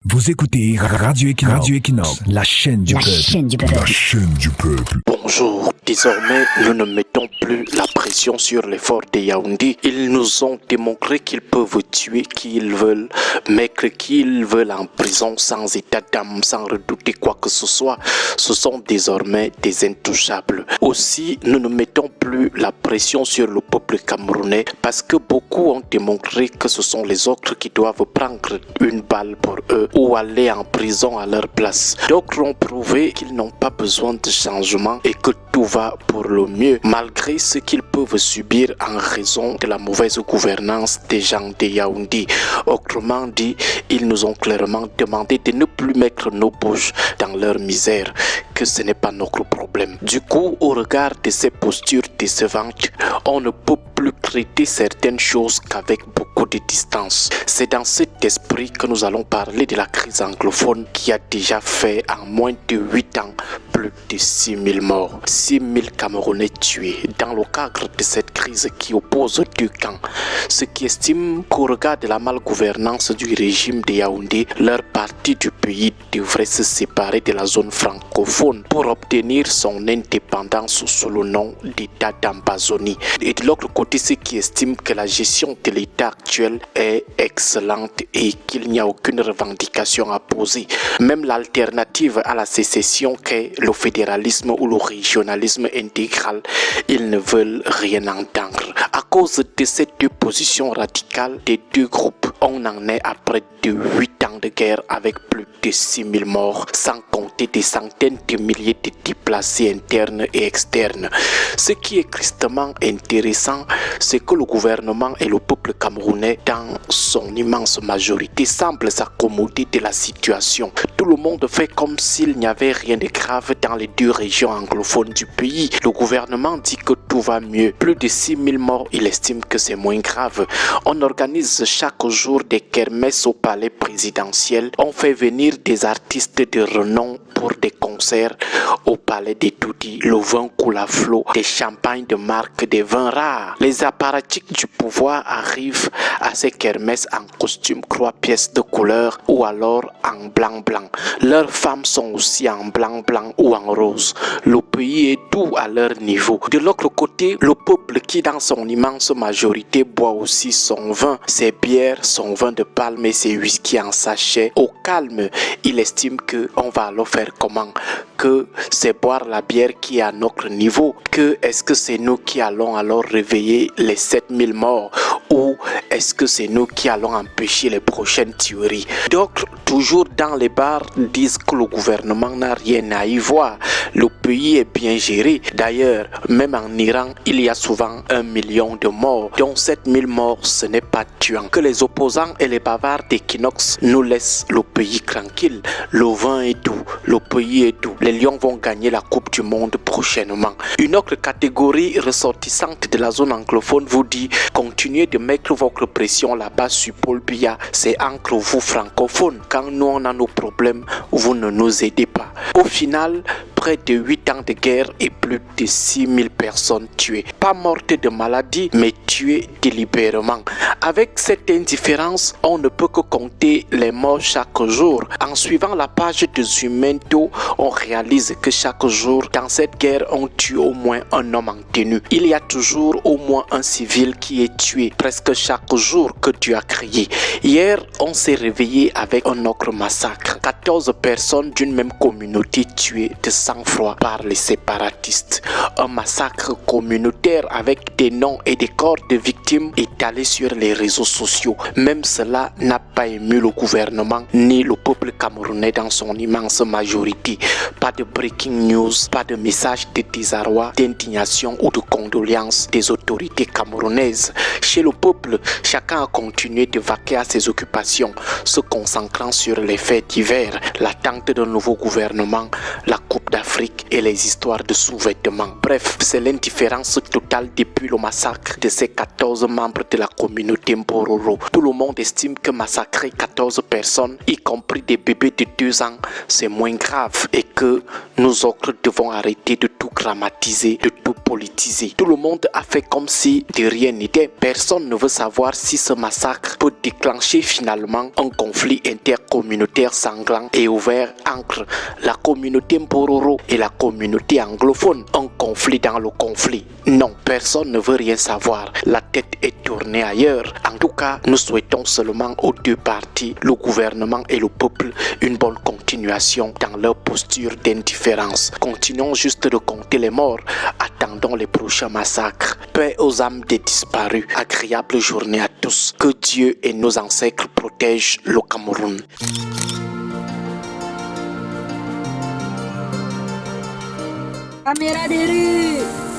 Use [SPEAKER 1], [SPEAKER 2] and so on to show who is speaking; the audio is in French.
[SPEAKER 1] Vous écoutez Radio Equinox, la chaîne du peuple.
[SPEAKER 2] La chaîne du peuple.
[SPEAKER 3] Bonjour, désormais nous ne mettons plus la pression sur les forts de Yaoundé. Ils nous ont démontré qu'ils peuvent tuer qui ils veulent, mettre qui ils veulent en prison sans état d'âme, sans redouter quoi que ce soit. Ce sont désormais des intouchables. Aussi, nous ne mettons plus la pression sur le peuple camerounais parce que beaucoup ont démontré que ce sont les autres qui doivent prendre une balle pour eux ou aller en prison à leur place. D'autres ont prouvé qu'ils n'ont pas besoin de changement et que tout va pour le mieux malgré ce qu'ils peuvent subir en raison de la mauvaise gouvernance des gens de Yaoundé. Autrement dit, ils nous ont clairement demandé de ne plus mettre nos bouches dans leur misère, que ce n'est pas notre problème. Du coup, au regard de ces postures décevantes, on ne peut plus traiter certaines choses qu'avec beaucoup de distance. C'est dans cet esprit que nous allons parler de la crise anglophone qui a déjà fait en moins de 8 ans plus de 6 000 morts, 6 000 Camerounais tués dans le cadre de cette crise qui oppose deux camps. Ceux qui estiment qu'au regard de la malgouvernance du régime de Yaoundé, leur partie du pays devrait se séparer de la zone francophone pour obtenir son indépendance sous le nom d'État d'Ambazonie. Et de l'autre côté, ceux qui estiment que la gestion de l'État actuel est excellente et qu'il n'y a aucune revendication à poser. Même l'alternative à la sécession qu'est le fédéralisme ou le régionalisme intégral, ils ne veulent rien entendre. À cause de ces deux positions radicales des deux groupes, on en est après de 8 ans de guerre avec plus de 6 000 morts, sans compter des centaines de milliers de déplacés internes et externes. Ce qui est tristement intéressant, c'est que le gouvernement et le peuple camerounais, dans son immense majorité, semblent s'accommoder de la situation. Tout le monde fait comme s'il n'y avait rien de grave dans les deux régions anglophones du pays. Le gouvernement dit que tout va mieux. Plus de 6 000 morts, il estime que c'est moins grave. On organise chaque jour des kermesses au palais présidentiel. On fait venir des artistes de renom pour des concerts au palais des Doudi. Le vin coule à flot, des champagnes de marque, des vins rares. Les apparatchiks du pouvoir arrivent à ces kermesses en costume 3 pièces de couleur ou alors en blanc-blanc. Leurs femmes sont aussi en blanc-blanc ou en rose. Le pays est tout à leur niveau. De l'autre côté, le peuple qui dans son immense majorité boit aussi son vin, ses bières, son vin de palme et ses whisky en sachet. Au calme, il estime que on va alors faire comment? Que c'est boire la bière qui est à notre niveau? Que est-ce que c'est nous qui allons alors réveiller les 7 000 morts? Ou est-ce que c'est nous qui allons empêcher les prochaines tueries? D'autres, toujours dans les bars, disent que le gouvernement n'a rien à y voir. Le pays est bien géré. D'ailleurs, même en Iran, il y a souvent 1 million de morts, dont 7 000 morts, ce n'est pas tuant. Que les opposants et les bavards d'Equinox nous laissent le pays tranquille. Le vin est doux, le pays est doux. Les Lions vont gagner la Coupe du Monde prochainement. Une autre catégorie ressortissante de la zone anglophone vous dit continuez de mettre votre pression là-bas sur Paul Biya. C'est entre vous francophones. Quand nous on a nos problèmes, vous ne nous aidez pas. Au final, près de 8 ans de guerre et plus de 6 000 personnes tuées. Pas mortes de maladie, mais tuées délibérément. Avec cette indifférence, on ne peut que compter les morts chaque jour. En suivant la page de Zumento, on réalise que chaque jour, dans cette guerre, on tue au moins un homme en tenue. Il y a toujours au moins un civil qui est tué, presque chaque jour que tu as crié. Hier, on s'est réveillé avec un autre massacre. 14 personnes d'une même communauté tuées de sang-froid par les séparatistes. Un massacre communautaire avec des noms et des corps de victimes étalés sur les réseaux sociaux. Même cela n'a pas ému le gouvernement ni le peuple camerounais dans son immense majorité. Pas de breaking news, pas de message de désarroi, d'indignation ou de condoléances des autorités camerounaises. Chez le peuple, chacun a continué de vaquer à ses occupations, se concentrant sur les faits divers, l'attente d'un nouveau gouvernement, la Coupe d'Afrique d'Afrique et les histoires de sous-vêtements. Bref, c'est l'indifférence totale depuis le massacre de ces 14 membres de la communauté Mbororo. Tout le monde estime que massacrer 14 personnes, y compris des bébés de 2 ans, c'est moins grave et que nous autres devons arrêter de tout grammatiser, de tout politiser. Tout le monde a fait comme si de rien n'était. Personne ne veut savoir si ce massacre peut déclencher finalement un conflit intercommunautaire sanglant et ouvert entre la communauté Mbororo et la communauté anglophone. Un conflit dans le conflit. Non, personne ne veut rien savoir. La tête est tournée ailleurs. En tout cas, nous souhaitons seulement aux deux parties, le gouvernement et le peuple, une bonne continuation dans leur posture d'indifférence. Continuons juste de compter les morts. Attendons les prochains massacres. Paix aux âmes des disparus. Agréable journée à tous. Que Dieu et nos ancêtres protègent le Cameroun.
[SPEAKER 2] Caméra de rue.